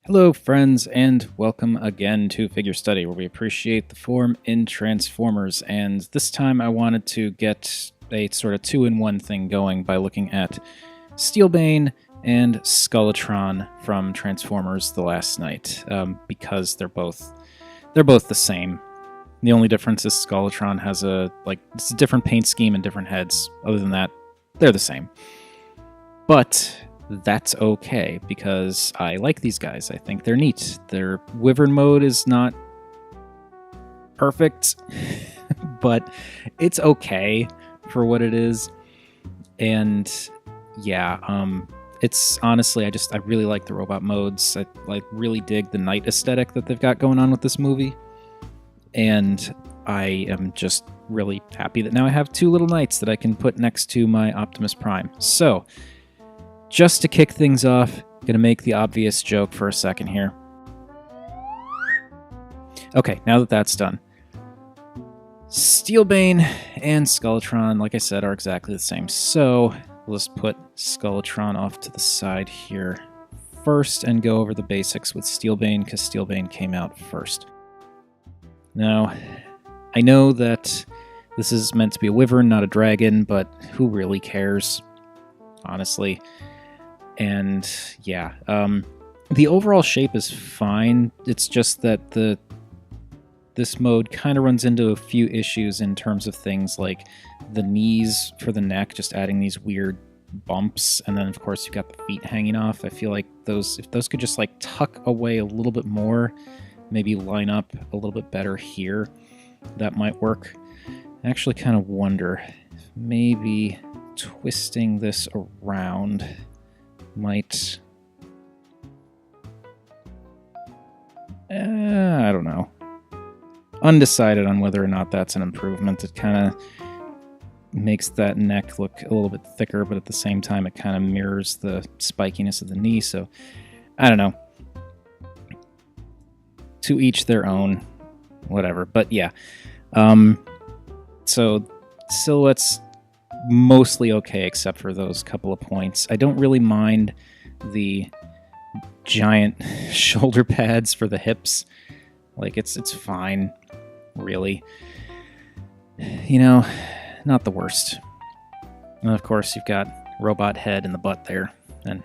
Hello, friends, and welcome again to Figure Study, where we appreciate the form in Transformers. And this time I wanted to get a sort of two-in-one thing going by looking at Steelbane and Skullitron from Transformers: The Last Knight, because they're both the same. The only difference is Skullitron has it's a different paint scheme and different heads. Other than that, they're the same. But that's okay, because I like these guys. I think they're neat. Their Wyvern mode is not perfect, but it's okay for what it is. And yeah, it's honestly, I really like the robot modes. I really dig the night aesthetic that they've got going on with this movie. And I am just really happy that now I have two little knights that I can put next to my Optimus Prime. So, just to kick things off, I'm gonna make the obvious joke for a second here. Okay, now that that's done. Steelbane and Skullitron, like I said, are exactly the same. So let's put Skullitron off to the side here first and go over the basics with Steelbane, because Steelbane came out first. Now, I know that this is meant to be a wyvern, not a dragon, but who really cares, honestly? And yeah, the overall shape is fine. It's just that this mode kind of runs into a few issues in terms of things like the knees for the neck, just adding these weird bumps, and then of course you've got the feet hanging off. I feel like if those could just like tuck away a little bit more, maybe line up a little bit better here, that might work. I actually kind of wonder if maybe twisting this around might... I don't know. Undecided on whether or not that's an improvement. It kind of makes that neck look a little bit thicker, but at the same time it kind of mirrors the spikiness of the knee, so I don't know. To each their own, whatever. But yeah. So silhouette's mostly okay except for those couple of points. I don't really mind the giant shoulder pads for the hips. Like it's fine, really. You know, not the worst. And of course you've got robot head in the butt there and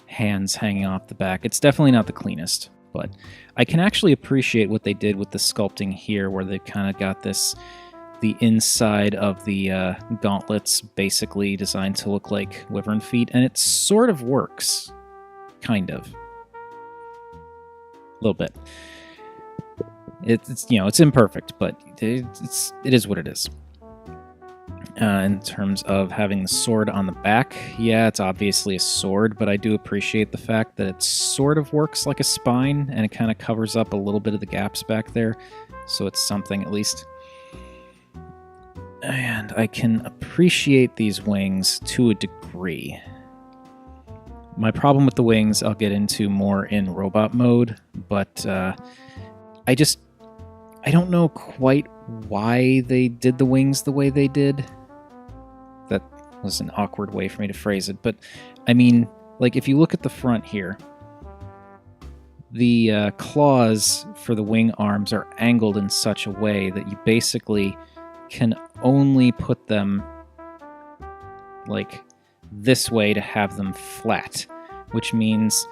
hands hanging off the back. It's definitely not the cleanest, but I can actually appreciate what they did with the sculpting here, where they kind of got the inside of the gauntlets basically designed to look like wyvern feet, and it sort of works. Kind of. A little bit. It's it's imperfect, but it is what it is. In terms of having the sword on the back, yeah, it's obviously a sword, but I do appreciate the fact that it sort of works like a spine, and it kind of covers up a little bit of the gaps back there, so it's something at least. And I can appreciate these wings to a degree. My problem with the wings I'll get into more in robot mode, but I don't know quite why they did the wings the way they did. That was an awkward way for me to phrase it, but I mean, like, if you look at the front here, the claws for the wing arms are angled in such a way that you basically can only put them like this way to have them flat, which means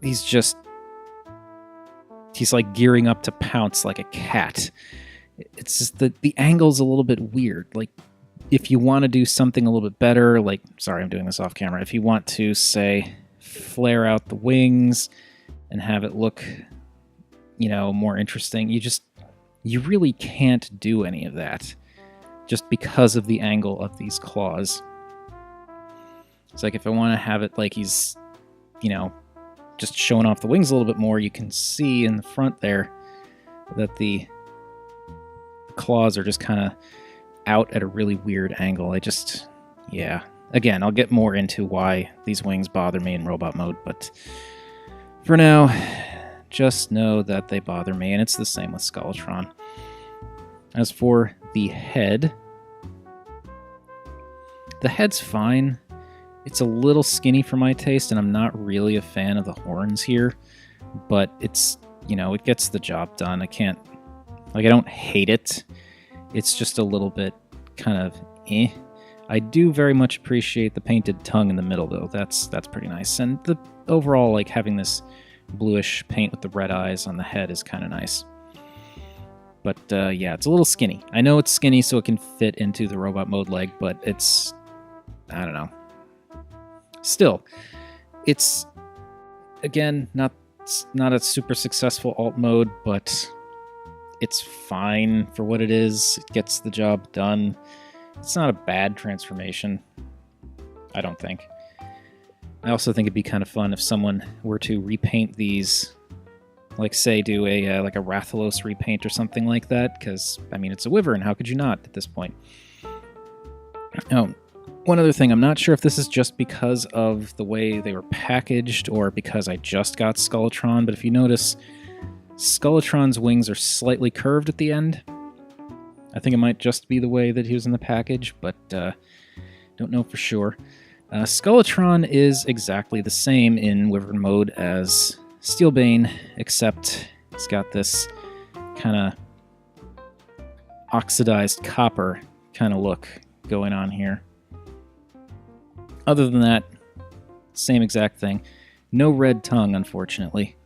he's like gearing up to pounce like a cat. It's just the angle's a little bit weird. Like, if you want to do something a little bit better, like, sorry, I'm doing this off camera. If you want to, say, flare out the wings and have it look, more interesting, you really can't do any of that just because of the angle of these claws. It's like if I want to have it like he's, just showing off the wings a little bit more, you can see in the front there that the claws are just kind of out at a really weird angle. Yeah. Again, I'll get more into why these wings bother me in robot mode, but for now, just know that they bother me, and it's the same with Skullitron. As for the head's fine. It's a little skinny for my taste, and I'm not really a fan of the horns here, but it's, you know, it gets the job done. I can't, like, I don't hate it. It's just a little bit kind of eh. I do very much appreciate the painted tongue in the middle, though. That's pretty nice. And the overall, like, having this bluish paint with the red eyes on the head is kind of nice. But yeah, it's a little skinny. I know it's skinny so it can fit into the robot mode leg, but it's, I don't know. Still, it's, again, not a super successful alt mode, but it's fine for what it is. It gets the job done. It's not a bad transformation, I don't think. I also think it'd be kind of fun if someone were to repaint these, like, say, do a like a Rathalos repaint or something like that, because, I mean, it's a Wyvern. How could you not at this point? Oh, one other thing. I'm not sure if this is just because of the way they were packaged or because I just got Skullitron, but if you notice, Skullitron's wings are slightly curved at the end. I think it might just be the way that he was in the package, but don't know for sure. Skullitron is exactly the same in Wyvern mode as Steelbane, except it's got this kind of oxidized copper kind of look going on here. Other than that, same exact thing. No red tongue, unfortunately,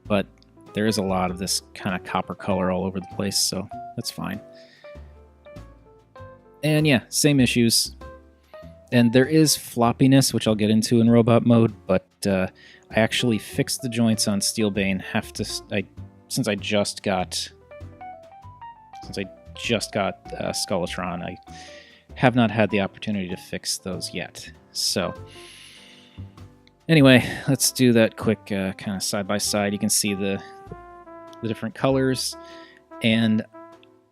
but there is a lot of this kind of copper color all over the place, so that's fine. And yeah, same issues. And there is floppiness, which I'll get into in robot mode, but I actually fixed the joints on Steelbane. Since I just got Skullitron, I have not had the opportunity to fix those yet. So anyway, let's do that quick kind of side by side. You can see the different colors, and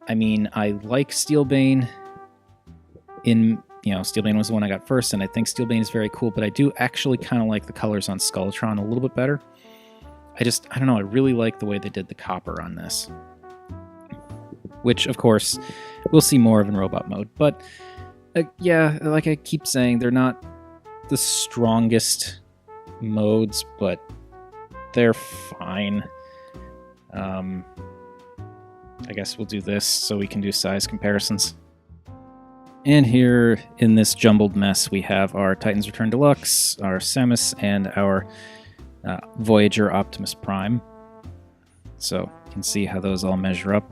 I mean, I like Steelbane. Steelbane was the one I got first, and I think Steelbane is very cool, but I do actually kind of like the colors on Skullitron a little bit better. I don't know, I really like the way they did the copper on this. Which, of course, we'll see more of in robot mode. But, yeah, like I keep saying, they're not the strongest modes, but they're fine. I guess we'll do this so we can do size comparisons. And here in this jumbled mess, we have our Titan's Return Deluxe, our Samus, and our Voyager Optimus Prime. So you can see how those all measure up.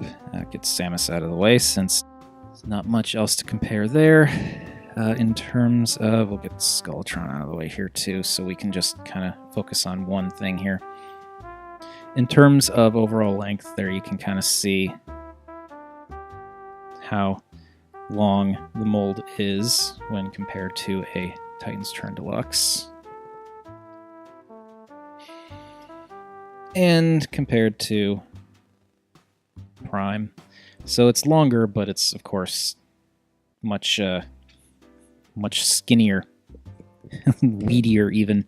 Get Samus out of the way since there's not much else to compare there. In terms of, we'll get Skullitron out of the way here too, so we can just kind of focus on one thing here. In terms of overall length, there you can kind of see how long the mold is when compared to a Titan's Return Deluxe. And compared to Prime. So it's longer, but it's, of course, much skinnier. Weedier, even.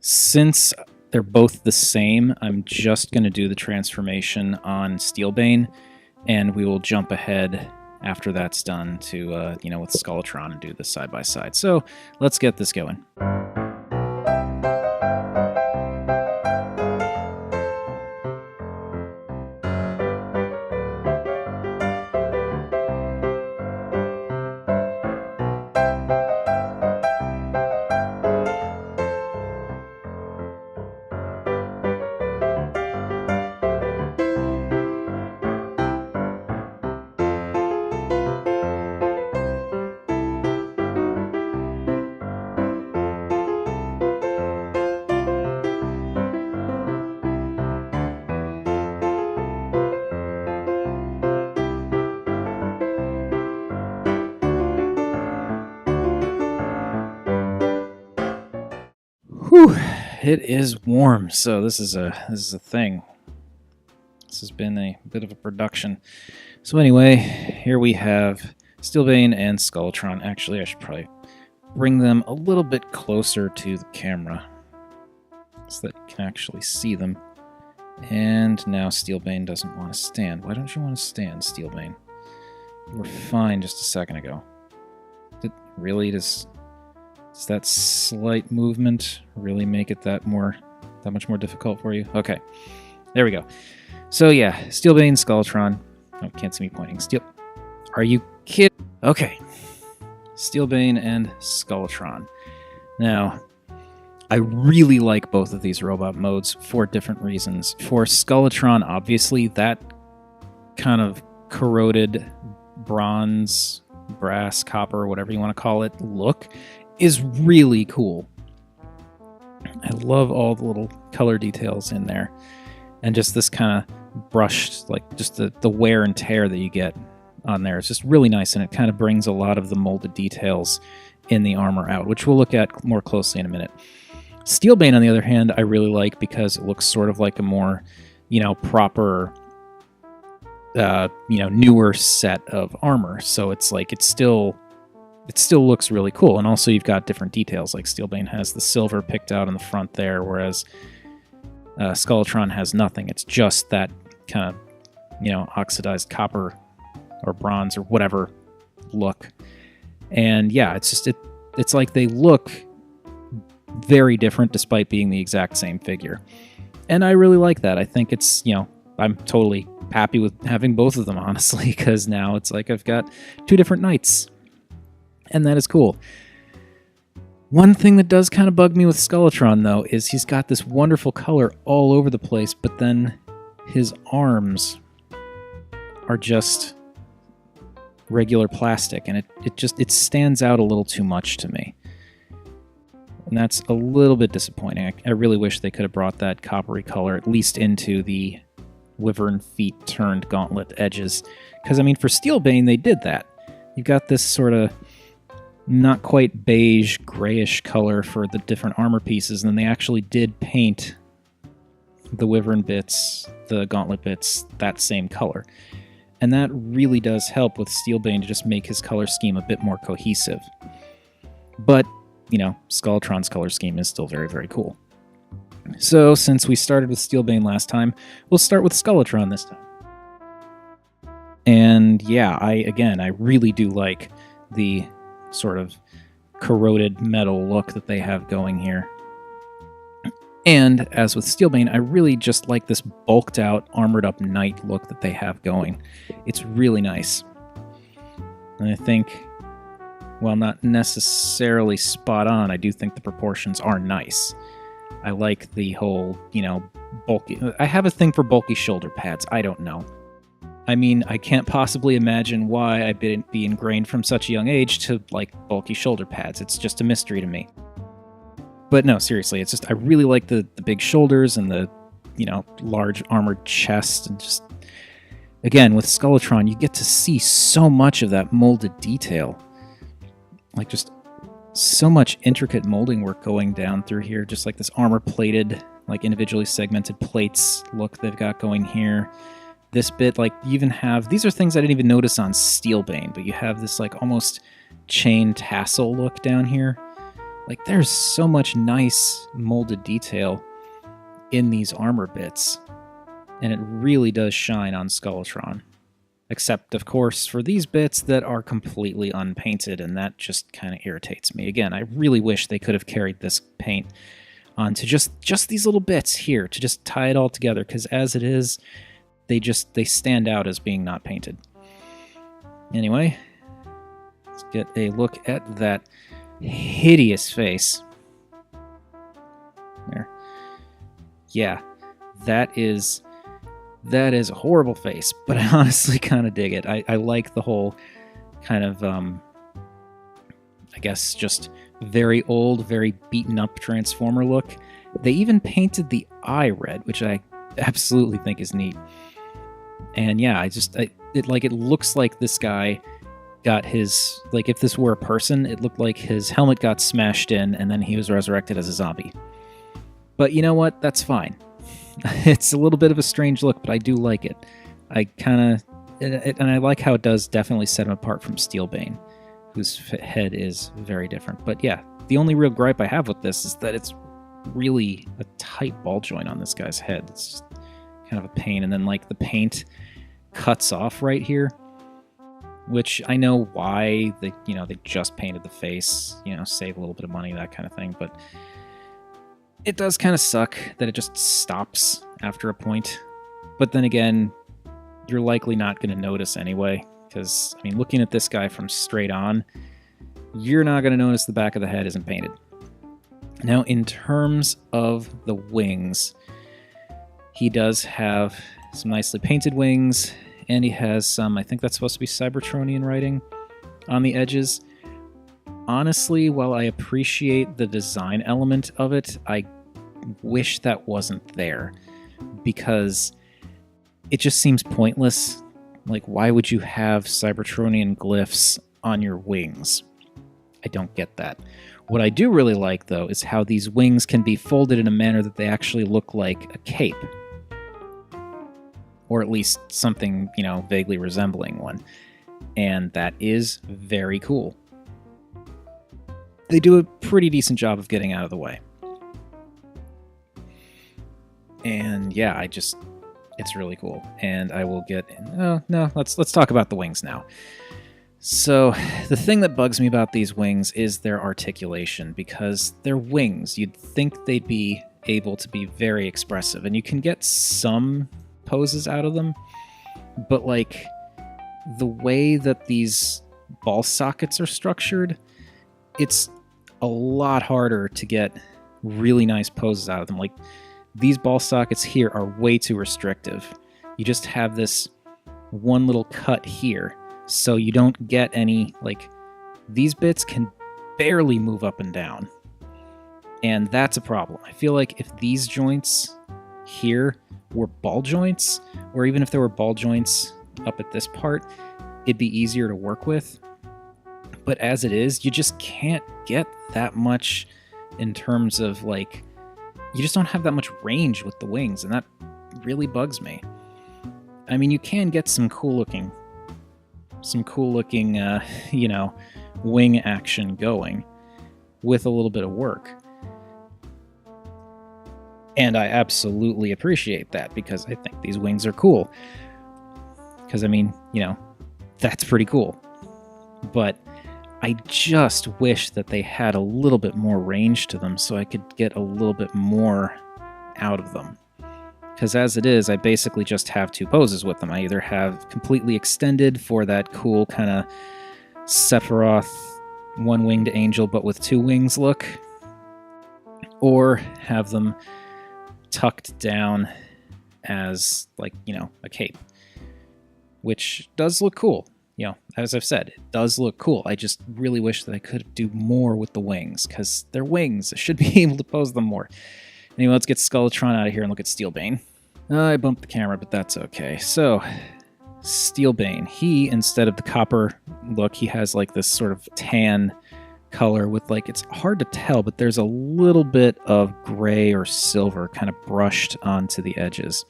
Since they're both the same, I'm just going to do the transformation on Steelbane, and we will jump ahead after that's done to, with Skullitron and do this side by side. So let's get this going. Whew, it is warm, so this is a thing. This has been a bit of a production. So anyway, here we have Steelbane and Skullitron. Actually, I should probably bring them a little bit closer to the camera so that you can actually see them. And now Steelbane doesn't want to stand. Why don't you want to stand, Steelbane? You were fine just a second ago. Really? Does that slight movement really make it that much more difficult for you? Okay, there we go. So yeah, Steelbane, Skullitron. Oh, can't see me pointing. Are you kidding? Okay, Steelbane and Skullitron. Now, I really like both of these robot modes for different reasons. For Skullitron, obviously, that kind of corroded bronze, brass, copper, whatever you want to call it, look is really cool. I love all the little color details in there. And just this kind of brushed, like just the wear and tear that you get on there. It's just really nice, and it kind of brings a lot of the molded details in the armor out, which we'll look at more closely in a minute. Steelbane, on the other hand, I really like because it looks sort of like a more, proper, newer set of armor. So it's like it still looks really cool. And also you've got different details, like Steelbane has the silver picked out in the front there, whereas Skullitron has nothing. It's just that kind of, oxidized copper or bronze or whatever look. And yeah, it's like they look very different despite being the exact same figure. And I really like that. I think it's, I'm totally happy with having both of them, honestly, because now it's like I've got two different knights. And that is cool. One thing that does kind of bug me with Skullitron, though, is he's got this wonderful color all over the place, but then his arms are just regular plastic, and it stands out a little too much to me. And that's a little bit disappointing. I really wish they could have brought that coppery color at least into the wyvern feet turned gauntlet edges. Because, I mean, for Steelbane, they did that. You've got this sort of not quite beige, grayish color for the different armor pieces, and then they actually did paint the wyvern bits, the gauntlet bits, that same color. And that really does help with Steelbane to just make his color scheme a bit more cohesive. But, Skullitron's color scheme is still very, very cool. So, since we started with Steelbane last time, we'll start with Skullitron this time. And yeah, I really do like the sort of corroded metal look that they have going here. And as with Steelbane, I really just like this bulked out, armored up knight look that they have going. It's really nice. And I think, while not necessarily spot on, I do think the proportions are nice. I like the whole, bulky... I have a thing for bulky shoulder pads. I don't know. I mean, I can't possibly imagine why I'd be ingrained from such a young age to like bulky shoulder pads. It's just a mystery to me. But no, seriously, it's just, I really like the big shoulders and the, large armored chest. And just, again, with Skullitron, you get to see so much of that molded detail. Like, just so much intricate molding work going down through here. Just like this armor-plated, like individually segmented plates look they've got going here. This bit, like, you even have, these are things I didn't even notice on Steelbane, but you have this, like, almost chain tassel look down here. Like, there's so much nice molded detail in these armor bits, and it really does shine on Skullitron. Except, of course, for these bits that are completely unpainted, and that just kind of irritates me. Again, I really wish they could have carried this paint onto just these little bits here, to just tie it all together, because as it is, they stand out as being not painted. Anyway, let's get a look at that hideous face. There. Yeah, that is a horrible face, but I honestly kind of dig it. I like the whole kind of, I guess, just very old, very beaten up Transformer look. They even painted the eye red, which I absolutely think is neat. And yeah, it looks like this guy got his, like, if this were a person, it looked like his helmet got smashed in and then he was resurrected as a zombie. But you know what? That's fine. It's a little bit of a strange look, but I do like it. And I like how it does definitely set him apart from Steelbane, whose head is very different. But yeah, the only real gripe I have with this is that it's really a tight ball joint on this guy's head. It's just kind of a pain. And then, like, the paint cuts off right here. which I know why they just painted the face, save a little bit of money, that kind of thing, but it does kind of suck that it just stops after a point. But then again, you're likely not going to notice anyway, because, I mean, looking at this guy from straight on, you're not going to notice the back of the head isn't painted. Now, in terms of the wings, he does have some nicely painted wings, and he has some, I think that's supposed to be Cybertronian writing on the edges. Honestly, while I appreciate the design element of it, I wish that wasn't there, because it just seems pointless. Like, why would you have Cybertronian glyphs on your wings? I don't get that. What I do really like, though, is how these wings can be folded in a manner that they actually look like a cape. Or at least something, vaguely resembling one. And that is very cool. They do a pretty decent job of getting out of the way. And yeah, it's really cool. And I will get... let's talk about the wings now. So, the thing that bugs me about these wings is their articulation, because they're wings. You'd think they'd be able to be very expressive, and you can get some poses out of them, but like the way that these ball sockets are structured, it's a lot harder to get really nice poses out of them. Like, these ball sockets here are way too restrictive. You just have this one little cut here, so you don't get any, like, these bits can barely move up and down. And that's a problem. I feel like if these joints here were ball joints, or even if there were ball joints up at this part, it'd be easier to work with. But as it is, you just can't get that much in terms of, like, you just don't have that much range with the wings, and that really bugs me. I mean, you can get some cool looking, wing action going with a little bit of work. And I absolutely appreciate that, because I think these wings are cool. Because, I mean, that's pretty cool. But I just wish that they had a little bit more range to them so I could get a little bit more out of them. Because as it is, I basically just have two poses with them. I either have completely extended for that cool kind of Sephiroth one-winged angel but with two wings look, or have them tucked down as, like, a cape, which does look cool. As I've said, it does look cool. I just really wish that I could do more with the wings, because they're wings. I should be able to pose them more. Anyway, let's get Skullitron out of here and look at Steelbane. I bumped the camera, but that's okay. So, Steelbane, he, instead of the copper look, he has like this sort of tan color with, like, it's hard to tell, but there's a little bit of gray or silver kind of brushed onto the edges.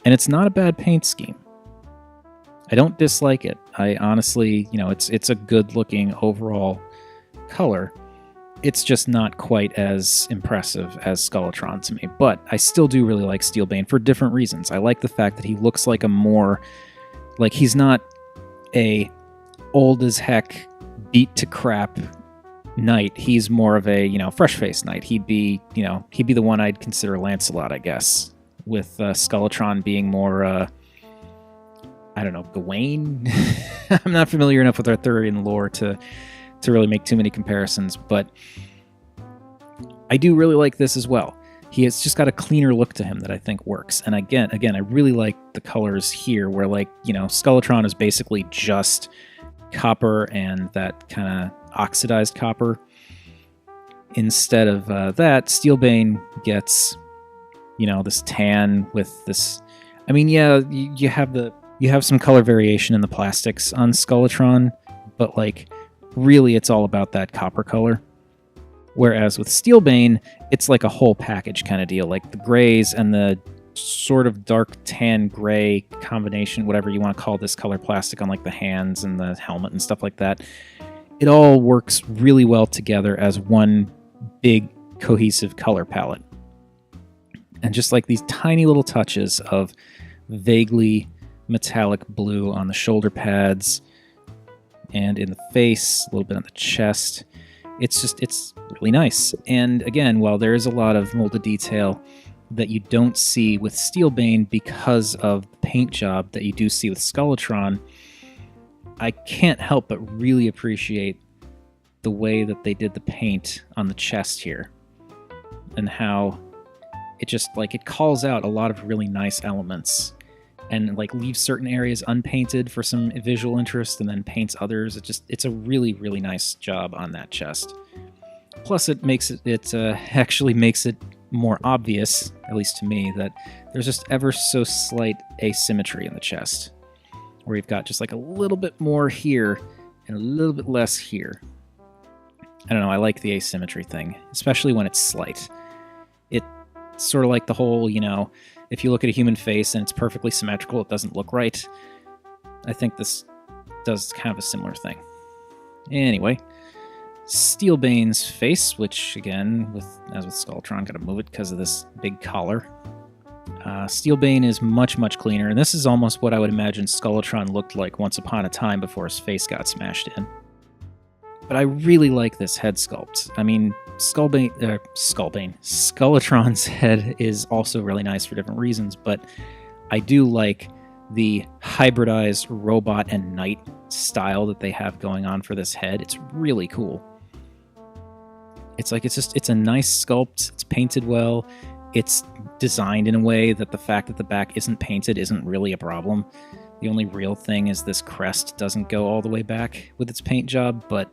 And it's not a bad paint scheme. I don't dislike it. I honestly, it's a good looking overall color. It's just not quite as impressive as Skullitron to me. But I still do really like Steelbane for different reasons. I like the fact that he looks like a more, like, he's not a old as heck, beat to crap knight. He's more of a, fresh-faced knight. He'd be the one I'd consider Lancelot, I guess, with Skullitron being more, I don't know, Gawain? I'm not familiar enough with Arthurian lore to really make too many comparisons, but I do really like this as well. He has just got a cleaner look to him that I think works. And again, I really like the colors here, where, like, Skullitron is basically just copper and that kind of oxidized copper. Instead of that, Steelbane gets, this tan with this. I mean, yeah, you have some color variation in the plastics on Skullitron, but, like, really it's all about that copper color. Whereas with Steelbane, it's like a whole package kind of deal. Like, the grays and the sort of dark tan gray combination, whatever you want to call this color plastic on, like, the hands and the helmet and stuff like that, it all works really well together as one big cohesive color palette. And just like these tiny little touches of vaguely metallic blue on the shoulder pads, and in the face, a little bit on the chest. It's really nice. And again, while there is a lot of molded detail that you don't see with Steelbane because of the paint job that you do see with Skullitron, I can't help but really appreciate the way that they did the paint on the chest here, and how it just, like, it calls out a lot of really nice elements, and like leaves certain areas unpainted for some visual interest and then paints others. It's a really, really nice job on that chest. Plus it makes it actually makes it more obvious, at least to me, that there's just ever so slight asymmetry in the chest, where you've got just like a little bit more here and a little bit less here. I don't know, I like the asymmetry thing, especially when it's slight. It's sort of like the whole, you know, if you look at a human face and it's perfectly symmetrical, it doesn't look right. I think this does kind of a similar thing. Anyway, Steelbane's face, which again, as with Skullitron, gotta move it because of this big collar. Steelbane is much, much cleaner, and this is almost what I would imagine Skullitron looked like once upon a time before his face got smashed in. But I really like this head sculpt. I mean, Skullitron's head is also really nice for different reasons, but I do like the hybridized robot and knight style that they have going on for this head. It's really cool. It's a nice sculpt. It's painted well. It's designed in a way that the fact that the back isn't painted isn't really a problem. The only real thing is this crest doesn't go all the way back with its paint job, but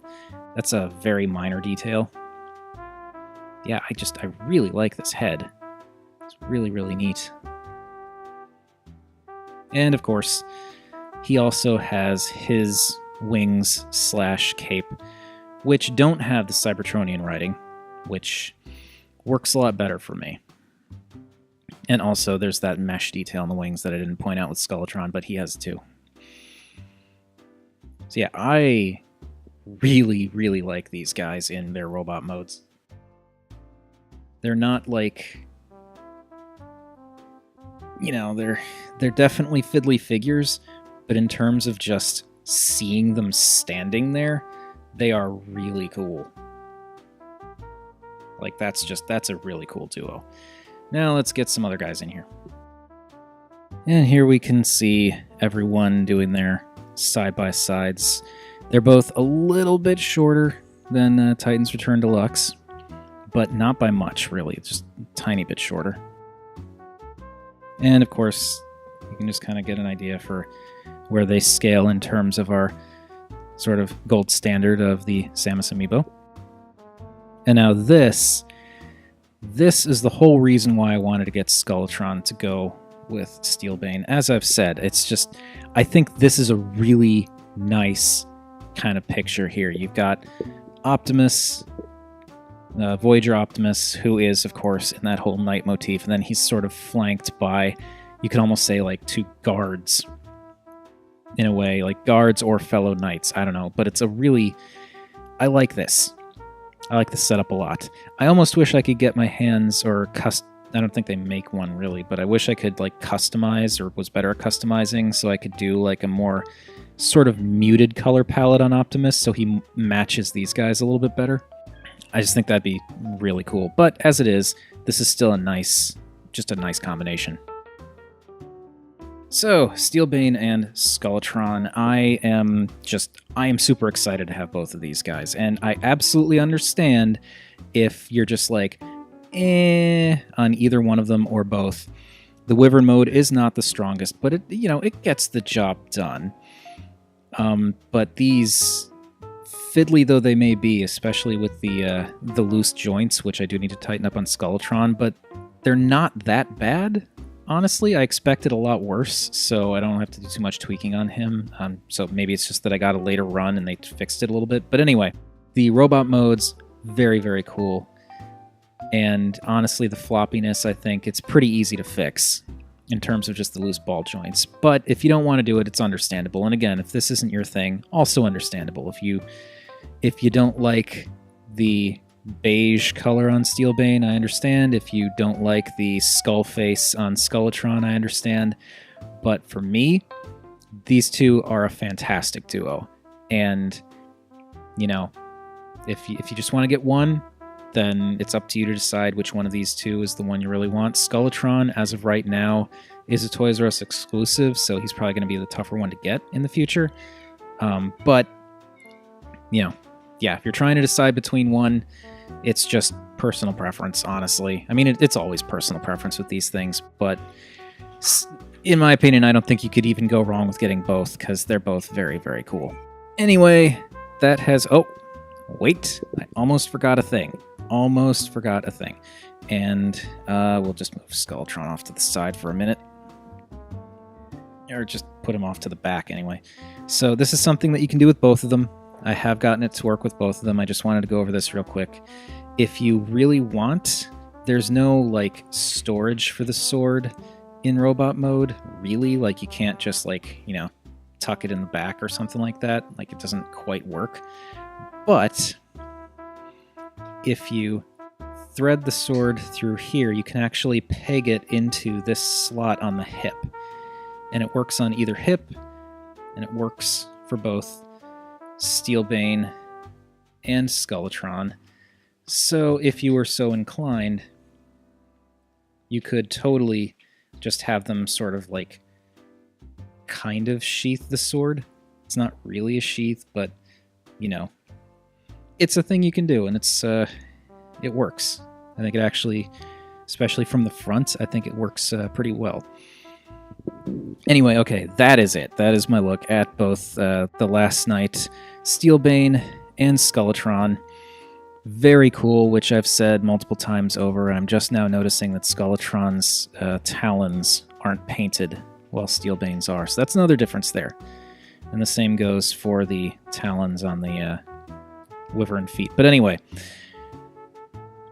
that's a very minor detail. Yeah, I really like this head. It's really, really neat. And of course, he also has his wings / cape, which don't have the Cybertronian writing, which works a lot better for me. And also, there's that mesh detail on the wings that I didn't point out with Skullitron, but he has too. So yeah, I really, really like these guys in their robot modes. They're not like, you know, they're definitely fiddly figures, but in terms of just seeing them standing there, they are really cool. Like, that's a really cool duo. Now let's get some other guys in here. And here we can see everyone doing their side-by-sides. They're both a little bit shorter than Titan's Return Deluxe, but not by much, really. Just a tiny bit shorter. And of course, you can just kind of get an idea for where they scale in terms of our sort of gold standard of the Samus amiibo. And now this is the whole reason why I wanted to get Skullitron to go with Steelbane. As I've said, it's just, I think this is a really nice kind of picture here. You've got Optimus, Voyager Optimus, who is, of course, in that whole knight motif, and then he's sort of flanked by, you could almost say, like, two guards, in a way, like guards or fellow knights, I don't know, but it's a really, I like this. I like this setup a lot. I almost wish I could get my hands, or I don't think they make one really, but I wish I could like customize, or was better at customizing, so I could do like a more sort of muted color palette on Optimus, so he matches these guys a little bit better. I just think that'd be really cool. But as it is, this is still just a nice combination. So, Steelbane and Skullitron, I am super excited to have both of these guys, and I absolutely understand if you're just like, on either one of them or both. The Wyvern mode is not the strongest, but it gets the job done. But these, fiddly though they may be, especially with the loose joints, which I do need to tighten up on Skullitron, but they're not that bad. Honestly, I expected a lot worse, so I don't have to do too much tweaking on him. So maybe it's just that I got a later run and they fixed it a little bit. But anyway, the robot mode's very, very cool. And honestly, the floppiness, I think it's pretty easy to fix in terms of just the loose ball joints. But if you don't want to do it, it's understandable. And again, if this isn't your thing, also understandable. If you don't like the beige color on Steelbane, I understand. If you don't like the skull face on Skullitron, I understand. But for me, these two are a fantastic duo. And, you know, if you just want to get one, then it's up to you to decide which one of these two is the one you really want. Skullitron, as of right now, is a Toys R Us exclusive, so he's probably going to be the tougher one to get in the future. But, you know, yeah, if you're trying to decide between one, it's just personal preference, honestly. I mean, it's always personal preference with these things, but in my opinion, I don't think you could even go wrong with getting both, because they're both very, very cool. Anyway, that has... Oh, wait, I almost forgot a thing. And we'll just move Skullitron off to the side for a minute. Or just put him off to the back anyway. So this is something that you can do with both of them. I have gotten it to work with both of them. I just wanted to go over this real quick. If you really want, there's no, like, storage for the sword in robot mode, really. Like, you can't just, like, you know, tuck it in the back or something like that. Like, it doesn't quite work. But if you thread the sword through here, you can actually peg it into this slot on the hip. And it works on either hip, and it works for both Steelbane and Skullitron. So if you were so inclined, you could totally just have them sort of like kind of sheath the sword. It's not really a sheath, but you know, it's a thing you can do, and it works. I think it actually, especially from the front, I think it works pretty well. Anyway, okay, that is it. That is my look at both the Last Knight Steelbane and Skullitron. Very cool, which I've said multiple times over. I'm just now noticing that Skullitron's talons aren't painted while Steelbane's are, so that's another difference there. And the same goes for the talons on the wyvern feet. But anyway,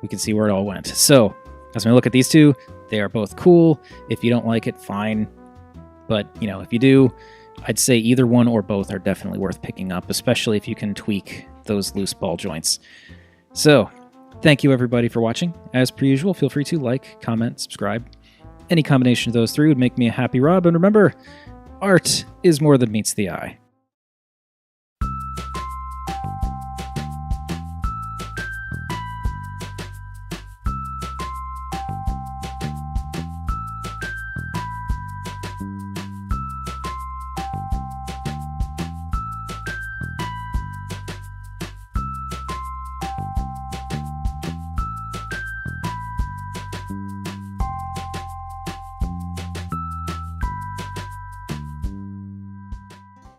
we can see where it all went. So, as we look at these two, they are both cool. If you don't like it, fine. But, you know, if you do, I'd say either one or both are definitely worth picking up, especially if you can tweak those loose ball joints. So, thank you everybody for watching. As per usual, feel free to like, comment, subscribe. Any combination of those three would make me a happy Rob. And remember, art is more than meets the eye.